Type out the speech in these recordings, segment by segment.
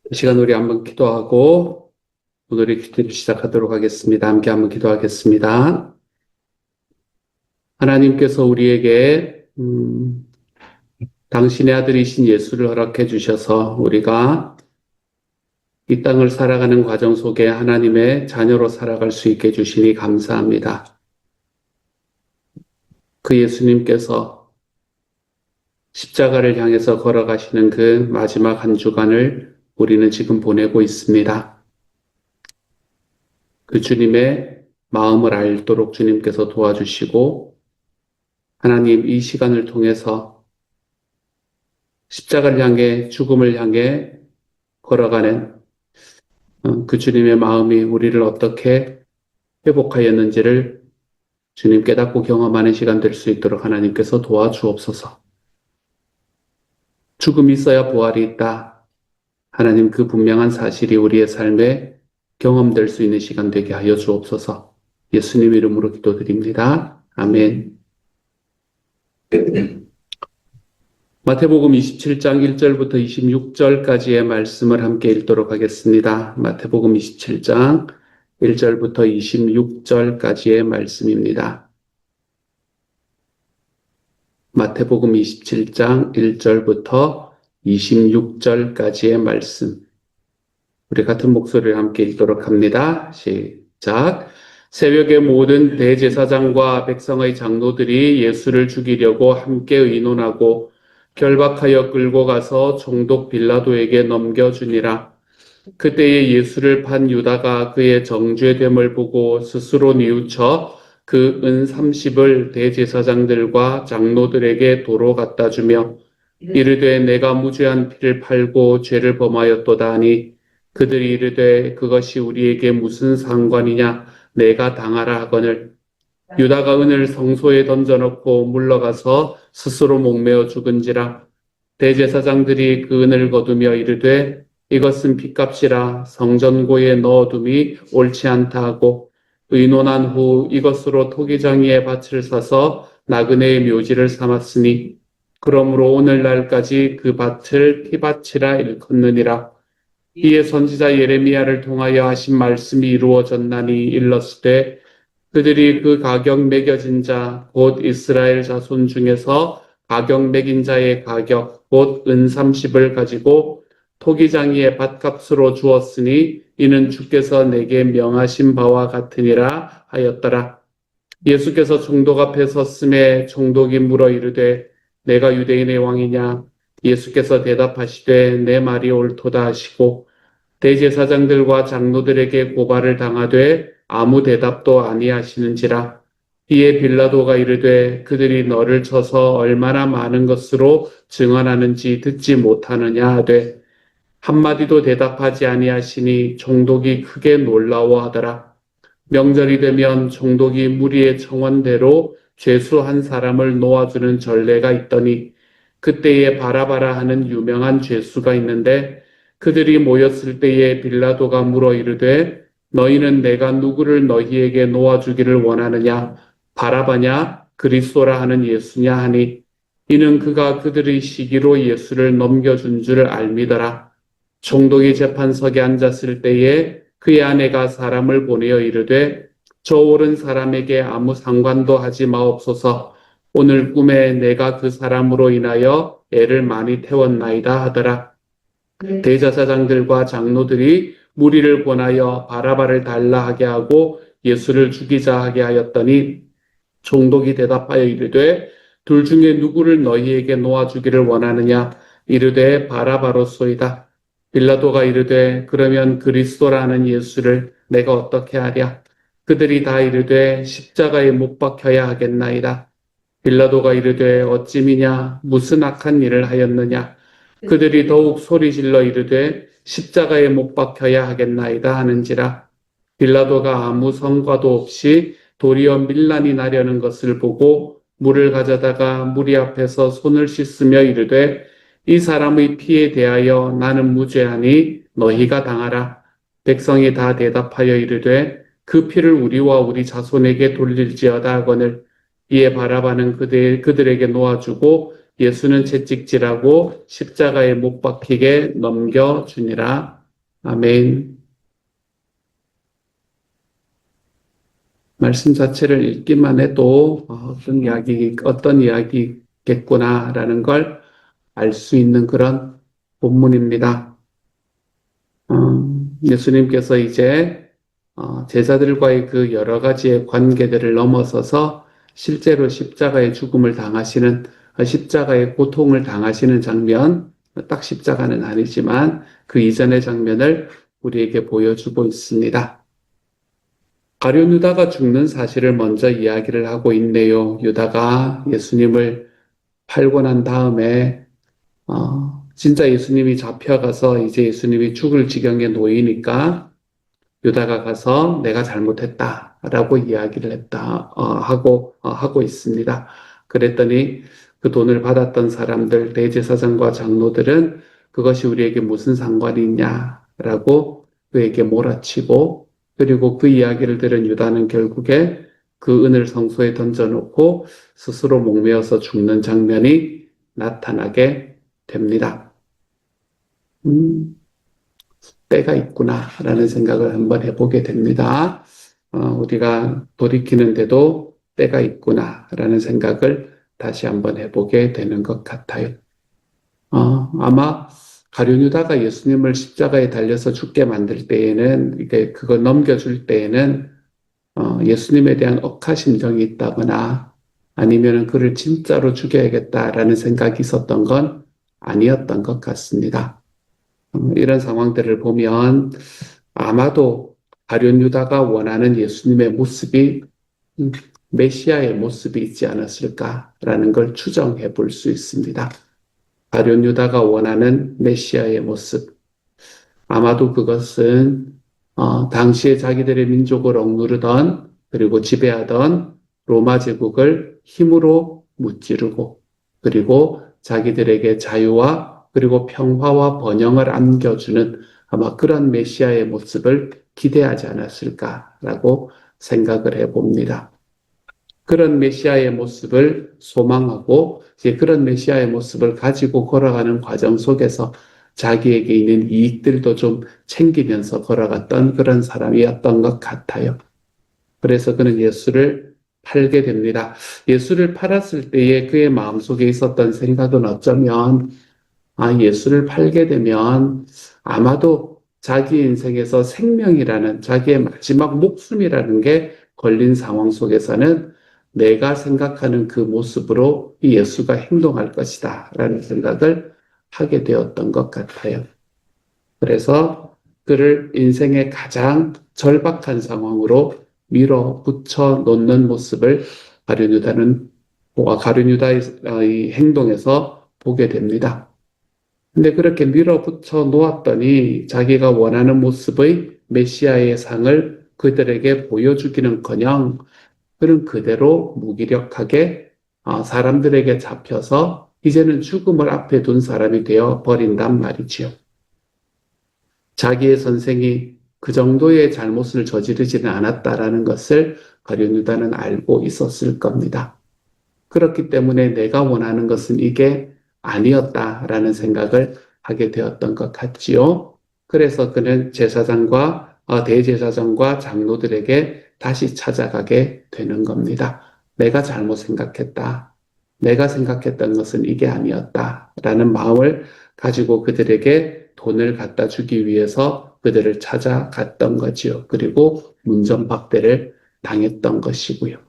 이 시간 우리 한번 기도하고 오늘의 기도를 시작하도록 하겠습니다. 함께 한번 기도하겠습니다. 하나님께서 우리에게 당신의 아들이신 예수를 허락해 주셔서 우리가 이 땅을 살아가는 과정 속에 하나님의 자녀로 살아갈 수 있게 해주시니 감사합니다. 그 예수님께서 십자가를 향해서 걸어가시는 그 마지막 한 주간을 우리는 지금 보내고 있습니다. 그 주님의 마음을 알도록 주님께서 도와주시고 하나님 이 시간을 통해서 십자가를 향해 죽음을 향해 걸어가는 그 주님의 마음이 우리를 어떻게 회복하였는지를 주님 깨닫고 경험하는 시간 될 수 있도록 하나님께서 도와주옵소서. 죽음이 있어야 부활이 있다. 하나님 그 분명한 사실이 우리의 삶에 경험될 수 있는 시간 되게 하여 주옵소서. 예수님 이름으로 기도드립니다. 아멘. 마태복음 27장 1절부터 26절까지의 말씀을 함께 읽도록 하겠습니다. 마태복음 27장 1절부터 26절까지의 말씀입니다. 마태복음 27장 1절부터 26절까지의 말씀. 우리 같은 목소리를 함께 읽도록 합니다. 시작. 새벽에 모든 대제사장과 백성의 장로들이 예수를 죽이려고 함께 의논하고 결박하여 끌고 가서 총독 빌라도에게 넘겨주니라. 그때에 예수를 판 유다가 그의 정죄됨을 보고 스스로 뉘우쳐 그 은 30을 대제사장들과 장로들에게 도로 갖다 주며 이르되 내가 무죄한 피를 팔고 죄를 범하였도다 하니 그들이 이르되 그것이 우리에게 무슨 상관이냐 내가 당하라 하거늘 유다가 은을 성소에 던져놓고 물러가서 스스로 목매어 죽은지라. 대제사장들이 그 은을 거두며 이르되 이것은 핏값이라 성전고에 넣어둠이 옳지 않다 하고 의논한 후 이것으로 토기장이의 밭을 사서 나그네의 묘지를 삼았으니 그러므로 오늘날까지 그 밭을 피밭이라 일컫느니라. 이에 선지자 예레미야를 통하여 하신 말씀이 이루어졌나니 일렀으되 그들이 그 가격 매겨진 자 곧 이스라엘 자손 중에서 가격 매긴 자의 가격 곧 은 30을 가지고 토기장이의 밭값으로 주었으니 이는 주께서 내게 명하신 바와 같으니라 하였더라. 예수께서 총독 앞에 섰음에 총독이 물어 이르되 내가 유대인의 왕이냐. 예수께서 대답하시되 내 말이 옳도다 하시고 대제사장들과 장로들에게 고발을 당하되 아무 대답도 아니하시는지라. 이에 빌라도가 이르되 그들이 너를 쳐서 얼마나 많은 것으로 증언하는지 듣지 못하느냐 하되 한마디도 대답하지 아니하시니 총독이 크게 놀라워하더라. 명절이 되면 총독이 무리의 청원대로 죄수한 사람을 놓아주는 전례가 있더니 그때에 바라바라 하는 유명한 죄수가 있는데 그들이 모였을 때에 빌라도가 물어 이르되 너희는 내가 누구를 너희에게 놓아주기를 원하느냐 바라바냐 그리스도라 하는 예수냐 하니 이는 그가 그들의 시기로 예수를 넘겨준 줄 알미더라. 총독이 재판석에 앉았을 때에 그의 아내가 사람을 보내어 이르되 저 옳은 사람에게 아무 상관도 하지 마옵소서. 오늘 꿈에 내가 그 사람으로 인하여 애를 많이 태웠나이다 하더라. 대제사장들과 장로들이 무리를 권하여 바라바를 달라 하게 하고 예수를 죽이자 하게 하였더니 총독이 대답하여 이르되 둘 중에 누구를 너희에게 놓아주기를 원하느냐 이르되 바라바로소이다. 빌라도가 이르되 그러면 그리스도라는 예수를 내가 어떻게 하랴. 그들이 다 이르되 십자가에 못 박혀야 하겠나이다. 빌라도가 이르되 어찌미냐 무슨 악한 일을 하였느냐. 그들이 더욱 소리질러 이르되 십자가에 못 박혀야 하겠나이다 하는지라. 빌라도가 아무 성과도 없이 도리어 밀란이 나려는 것을 보고 물을 가져다가 무리 앞에서 손을 씻으며 이르되 이 사람의 피에 대하여 나는 무죄하니 너희가 당하라. 백성이 다 대답하여 이르되 그 피를 우리와 우리 자손에게 돌릴지어다 하거늘 이에 바라바는 그들에게 놓아주고 예수는 채찍질하고 십자가에 못 박히게 넘겨주니라. 아멘. 말씀 자체를 읽기만 해도 어떤 이야기겠구나라는 걸 알 수 있는 그런 본문입니다. 예수님께서 이제 제자들과의 그 여러 가지의 관계들을 넘어서서 실제로 십자가의 죽음을 당하시는, 십자가의 고통을 당하시는 장면, 딱 십자가는 아니지만 그 이전의 장면을 우리에게 보여주고 있습니다. 가룟 유다가 죽는 사실을 먼저 이야기를 하고 있네요. 유다가 예수님을 팔고 난 다음에 진짜 예수님이 잡혀가서 이제 예수님이 죽을 지경에 놓이니까 유다가 가서 내가 잘못했다라고 이야기를 하고 있습니다. 그랬더니 그 돈을 받았던 사람들, 대제사장과 장로들은 그것이 우리에게 무슨 상관이 있냐라고 그에게 몰아치고, 그리고 그 이야기를 들은 유다는 결국에 그 은을 성소에 던져놓고 스스로 목매어서 죽는 장면이 나타나게 됩니다. 때가 있구나라는 생각을 한번 해보게 됩니다. 우리가 돌이키는데도 때가 있구나라는 생각을 다시 한번 해보게 되는 것 같아요. 아마 가룟 유다가 예수님을 십자가에 달려서 죽게 만들 때에는, 이게 그걸 넘겨줄 때에는 예수님에 대한 억하심정이 있다거나 아니면 그를 진짜로 죽여야겠다라는 생각이 있었던 건 아니었던 것 같습니다. 이런 상황들을 보면 아마도 가룟 유다가 원하는 예수님의 모습이 메시아의 모습이 있지 않았을까라는 걸 추정해 볼 수 있습니다. 가룟 유다가 원하는 메시아의 모습, 아마도 그것은 당시에 자기들의 민족을 억누르던, 그리고 지배하던 로마 제국을 힘으로 무찌르고, 그리고 자기들에게 자유와 그리고 평화와 번영을 안겨주는 아마 그런 메시아의 모습을 기대하지 않았을까라고 생각을 해봅니다. 그런 메시아의 모습을 소망하고 이제 그런 메시아의 모습을 가지고 걸어가는 과정 속에서 자기에게 있는 이익들도 좀 챙기면서 걸어갔던 그런 사람이었던 것 같아요. 그래서 그는 예수를 팔게 됩니다. 예수를 팔았을 때에 그의 마음속에 있었던 생각은 어쩌면 예수를 팔게 되면 아마도 자기 인생에서 생명이라는, 자기의 마지막 목숨이라는 게 걸린 상황 속에서는 내가 생각하는 그 모습으로 이 예수가 행동할 것이다 라는 생각을 하게 되었던 것 같아요. 그래서 그를 인생의 가장 절박한 상황으로 밀어붙여 놓는 모습을 가룟 유다의 행동에서 보게 됩니다. 근데 그렇게 밀어붙여 놓았더니 자기가 원하는 모습의 메시아의 상을 그들에게 보여주기는커녕 그는 그대로 무기력하게 사람들에게 잡혀서 이제는 죽음을 앞에 둔 사람이 되어 버린단 말이지요. 자기의 선생이 그 정도의 잘못을 저지르지는 않았다라는 것을 가룟 유다는 알고 있었을 겁니다. 그렇기 때문에 내가 원하는 것은 이게 아니었다라는 생각을 하게 되었던 것 같지요. 그래서 그는 대제사장과 장로들에게 다시 찾아가게 되는 겁니다. 내가 잘못 생각했다. 내가 생각했던 것은 이게 아니었다라는 마음을 가지고 그들에게 돈을 갖다 주기 위해서 그들을 찾아갔던 거지요. 그리고 문전박대를 당했던 것이고요.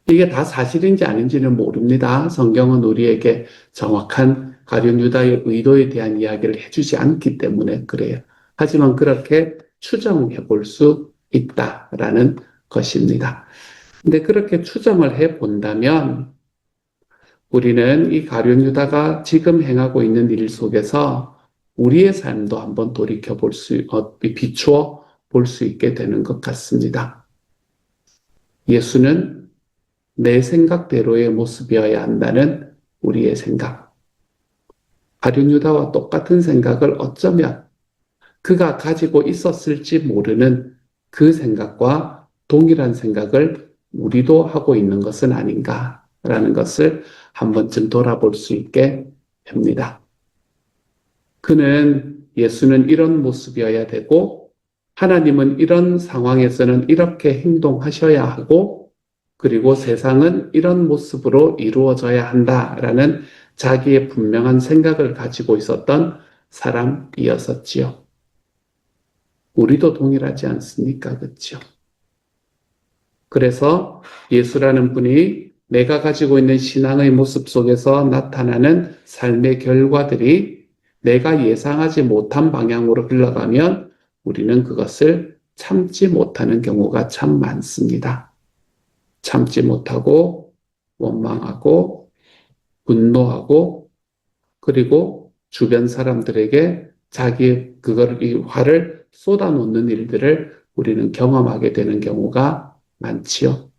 이게 다 사실인지 아닌지는 모릅니다. 성경은 우리에게 정확한 가룟 유다의 의도에 대한 이야기를 해주지 않기 때문에 그래요. 하지만 그렇게 추정해 볼 수 있다라는 것입니다. 근데 그렇게 추정을 해 본다면 우리는 이 가룟 유다가 지금 행하고 있는 일 속에서 우리의 삶도 한번 비추어 볼 수 있게 되는 것 같습니다. 예수는 내 생각대로의 모습이어야 한다는 우리의 생각. 가룟 유다와 똑같은 생각을 어쩌면 그가 가지고 있었을지 모르는 그 생각과 동일한 생각을 우리도 하고 있는 것은 아닌가라는 것을 한 번쯤 돌아볼 수 있게 됩니다. 그는 예수는 이런 모습이어야 되고 하나님은 이런 상황에서는 이렇게 행동하셔야 하고 그리고 세상은 이런 모습으로 이루어져야 한다라는 자기의 분명한 생각을 가지고 있었던 사람이었었지요. 우리도 동일하지 않습니까? 그렇죠? 그래서 예수라는 분이 내가 가지고 있는 신앙의 모습 속에서 나타나는 삶의 결과들이 내가 예상하지 못한 방향으로 흘러가면 우리는 그것을 참지 못하는 경우가 참 많습니다. 참지 못하고 원망하고 분노하고 그리고 주변 사람들에게 이 화를 쏟아놓는 일들을 우리는 경험하게 되는 경우가 많지요.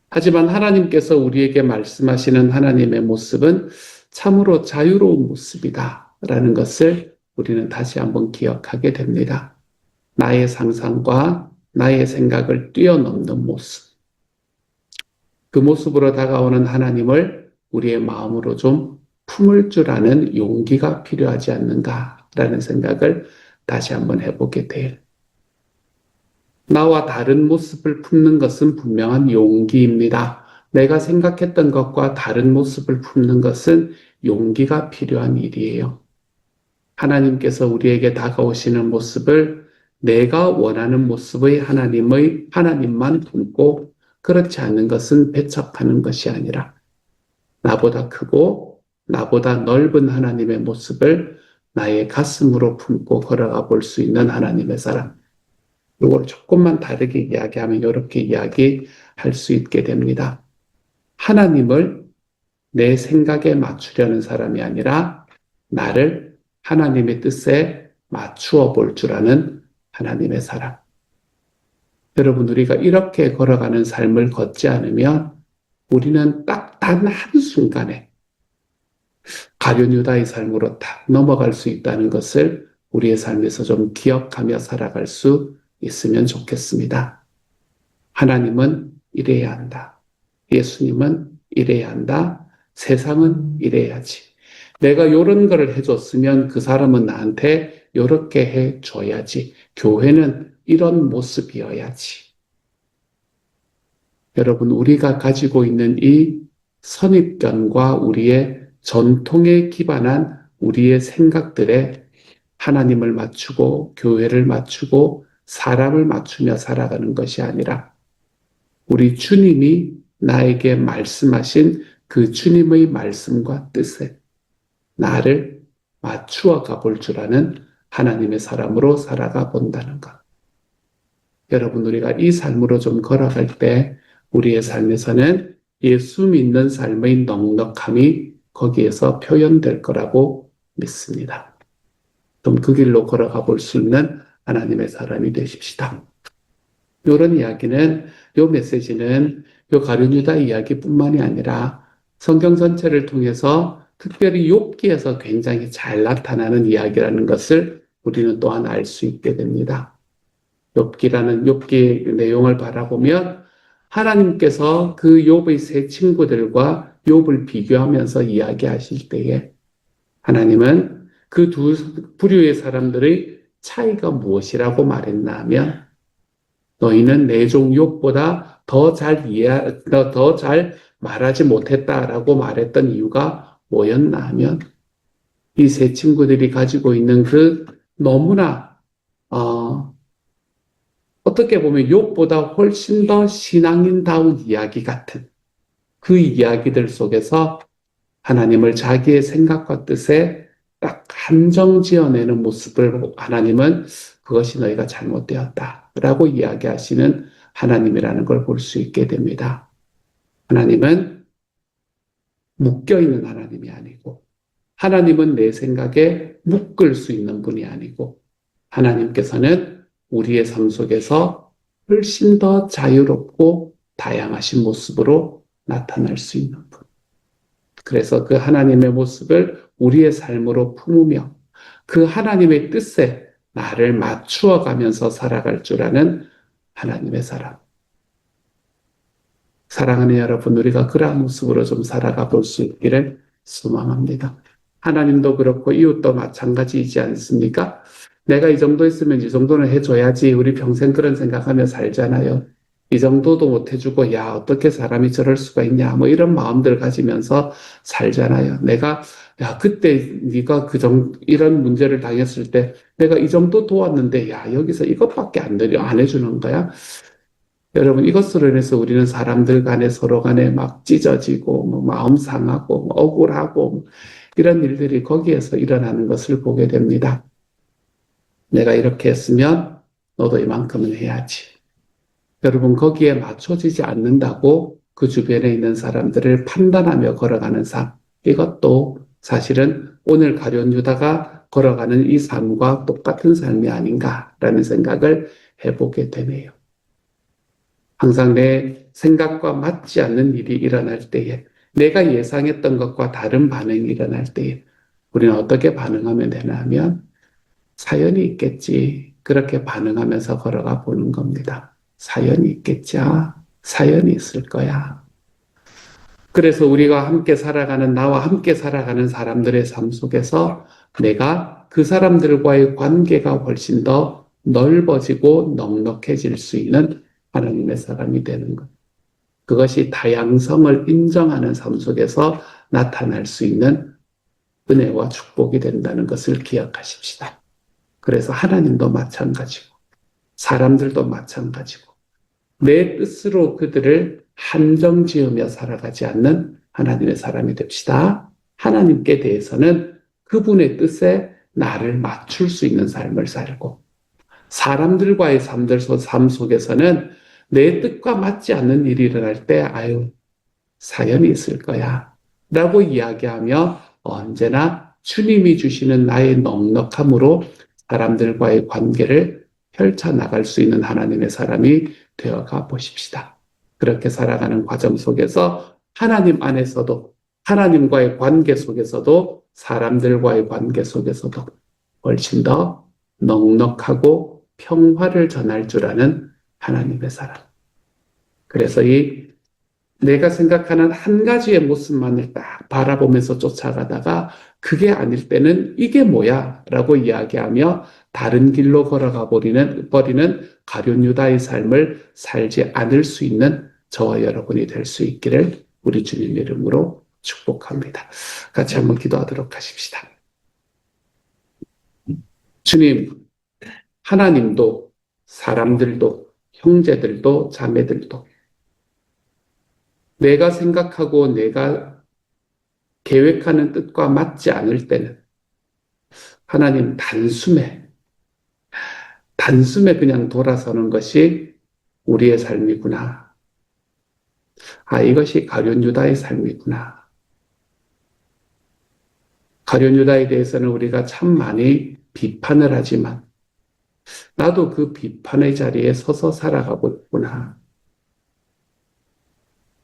하지만 하나님께서 우리에게 말씀하시는 하나님의 모습은 참으로 자유로운 모습이다 라는 것을 우리는 다시 한번 기억하게 됩니다. 나의 상상과 나의 생각을 뛰어넘는 모습. 그 모습으로 다가오는 하나님을 우리의 마음으로 좀 품을 줄 아는 용기가 필요하지 않는가라는 생각을 다시 한번 해보게 돼요. 나와 다른 모습을 품는 것은 분명한 용기입니다. 내가 생각했던 것과 다른 모습을 품는 것은 용기가 필요한 일이에요. 하나님께서 우리에게 다가오시는 모습을 내가 원하는 모습의 하나님만 품고 그렇지 않은 것은 배척하는 것이 아니라 나보다 크고 나보다 넓은 하나님의 모습을 나의 가슴으로 품고 걸어가 볼 수 있는 하나님의 사람. 이걸 조금만 다르게 이야기하면 이렇게 이야기할 수 있게 됩니다. 하나님을 내 생각에 맞추려는 사람이 아니라 나를 하나님의 뜻에 맞추어 볼 줄 아는 하나님의 사람. 여러분, 우리가 이렇게 걸어가는 삶을 걷지 않으면 우리는 딱 단 한순간에 가룟 유다의 삶으로 딱 넘어갈 수 있다는 것을 우리의 삶에서 좀 기억하며 살아갈 수 있으면 좋겠습니다. 하나님은 이래야 한다. 예수님은 이래야 한다. 세상은 이래야지. 내가 이런 거를 해줬으면 그 사람은 나한테 이렇게 해줘야지. 교회는 이런 모습이어야지. 여러분, 우리가 가지고 있는 이 선입견과 우리의 전통에 기반한 우리의 생각들에 하나님을 맞추고 교회를 맞추고 사람을 맞추며 살아가는 것이 아니라 우리 주님이 나에게 말씀하신 그 주님의 말씀과 뜻에 나를 맞추어 가볼 줄 아는 하나님의 사람으로 살아가 본다는 것. 여러분, 우리가 이 삶으로 좀 걸어갈 때 우리의 삶에서는 예수 믿는 삶의 넉넉함이 거기에서 표현될 거라고 믿습니다. 좀 그 길로 걸어가 볼 수 있는 하나님의 사람이 되십시다. 이런 이야기는, 이 메시지는 이 가룟 유다 이야기뿐만이 아니라 성경 전체를 통해서 특별히 욥기에서 굉장히 잘 나타나는 이야기라는 것을 우리는 또한 알 수 있게 됩니다. 욥기 내용을 바라보면 하나님께서 그 욥의 세 친구들과 욥을 비교하면서 이야기하실 때에 하나님은 그 두 부류의 사람들의 차이가 무엇이라고 말했나 하면 너희는 내 종 욥보다 더 잘 말하지 못했다라고 말했던 이유가 뭐였나 하면 이 세 친구들이 가지고 있는 그 너무나 어떻게 보면 욥보다 훨씬 더 신앙인다운 이야기 같은 그 이야기들 속에서 하나님을 자기의 생각과 뜻에 딱 한정지어내는 모습을 하나님은 그것이 너희가 잘못되었다라고 이야기하시는 하나님이라는 걸 볼 수 있게 됩니다. 하나님은 묶여있는 하나님이 아니고 하나님은 내 생각에 묶을 수 있는 분이 아니고 하나님께서는 우리의 삶 속에서 훨씬 더 자유롭고 다양하신 모습으로 나타날 수 있는 분. 그래서 그 하나님의 모습을 우리의 삶으로 품으며 그 하나님의 뜻에 나를 맞추어 가면서 살아갈 줄 아는 하나님의 사람. 사랑하는 여러분, 우리가 그러한 모습으로 좀 살아가 볼 수 있기를 소망합니다. 하나님도 그렇고 이웃도 마찬가지이지 않습니까? 내가 이 정도 있으면 이 정도는 해줘야지. 우리 평생 그런 생각하며 살잖아요. 이 정도도 못 해주고, 야, 어떻게 사람이 저럴 수가 있냐. 뭐 이런 마음들 가지면서 살잖아요. 야, 그때 네가 이런 문제를 당했을 때 내가 이 정도 도왔는데, 야, 여기서 이것밖에 안 해주는 거야? 여러분, 이것으로 인해서 우리는 사람들 간에 서로 간에 막 찢어지고, 뭐 마음 상하고, 뭐 억울하고, 이런 일들이 거기에서 일어나는 것을 보게 됩니다. 내가 이렇게 했으면 너도 이만큼은 해야지. 여러분, 거기에 맞춰지지 않는다고 그 주변에 있는 사람들을 판단하며 걸어가는 삶. 이것도 사실은 오늘 가룟 유다가 걸어가는 이 삶과 똑같은 삶이 아닌가라는 생각을 해보게 되네요. 항상 내 생각과 맞지 않는 일이 일어날 때에, 내가 예상했던 것과 다른 반응이 일어날 때에 우리는 어떻게 반응하면 되나 하면 사연이 있겠지. 그렇게 반응하면서 걸어가 보는 겁니다. 사연이 있겠지. 사연이 있을 거야. 그래서 우리가 함께 살아가는, 나와 함께 살아가는 사람들의 삶 속에서 내가 그 사람들과의 관계가 훨씬 더 넓어지고 넉넉해질 수 있는 하나님의 사람이 되는 것. 그것이 다양성을 인정하는 삶 속에서 나타날 수 있는 은혜와 축복이 된다는 것을 기억하십시다. 그래서 하나님도 마찬가지고, 사람들도 마찬가지고, 내 뜻으로 그들을 한정 지으며 살아가지 않는 하나님의 사람이 됩시다. 하나님께 대해서는 그분의 뜻에 나를 맞출 수 있는 삶을 살고, 사람들과의 삶 속에서는 내 뜻과 맞지 않는 일이 일어날 때, 아유, 사연이 있을 거야. 라고 이야기하며 언제나 주님이 주시는 나의 넉넉함으로 사람들과의 관계를 펼쳐나갈 수 있는 하나님의 사람이 되어가 보십시다. 그렇게 살아가는 과정 속에서 하나님 안에서도, 하나님과의 관계 속에서도, 사람들과의 관계 속에서도 훨씬 더 넉넉하고 평화를 전할 줄 아는 하나님의 사람. 그래서 내가 생각하는 한 가지의 모습만을 딱 바라보면서 쫓아가다가 그게 아닐 때는 이게 뭐야? 라고 이야기하며 다른 길로 걸어가 버리는 가룟 유다의 삶을 살지 않을 수 있는 저와 여러분이 될 수 있기를 우리 주님 이름으로 축복합니다. 같이 한번 기도하도록 하십시다. 주님, 하나님도 사람들도 형제들도 자매들도 내가 생각하고 내가 계획하는 뜻과 맞지 않을 때는 하나님 단숨에 그냥 돌아서는 것이 우리의 삶이구나. 이것이 가룟 유다의 삶이구나. 가룟 유다에 대해서는 우리가 참 많이 비판을 하지만 나도 그 비판의 자리에 서서 살아가고 있구나.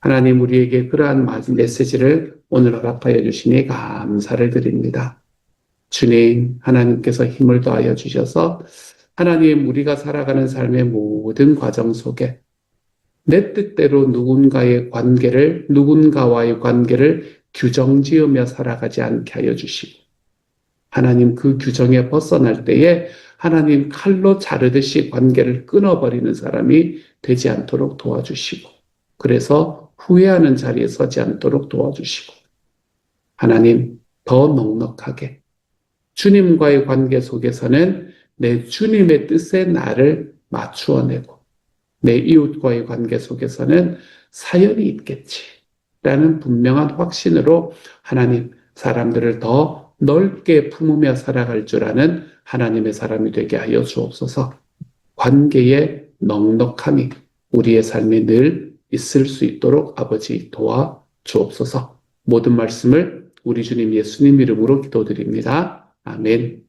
하나님 우리에게 그러한 메시지를 오늘 허락하여 주시니 감사를 드립니다. 주님, 하나님께서 힘을 더하여 주셔서 하나님 우리가 살아가는 삶의 모든 과정 속에 내 뜻대로 누군가와의 관계를 규정 지으며 살아가지 않게 하여 주시고 하나님 그 규정에 벗어날 때에 하나님 칼로 자르듯이 관계를 끊어버리는 사람이 되지 않도록 도와주시고 그래서 후회하는 자리에 서지 않도록 도와주시고 하나님 더 넉넉하게 주님과의 관계 속에서는 내 주님의 뜻에 나를 맞추어내고 내 이웃과의 관계 속에서는 사연이 있겠지라는 분명한 확신으로 하나님 사람들을 더 넓게 품으며 살아갈 줄 아는 하나님의 사람이 되게 하여 주옵소서. 관계의 넉넉함이 우리의 삶에 늘 있을 수 있도록 아버지 도와 주옵소서. 모든 말씀을 우리 주님 예수님 이름으로 기도드립니다. 아멘.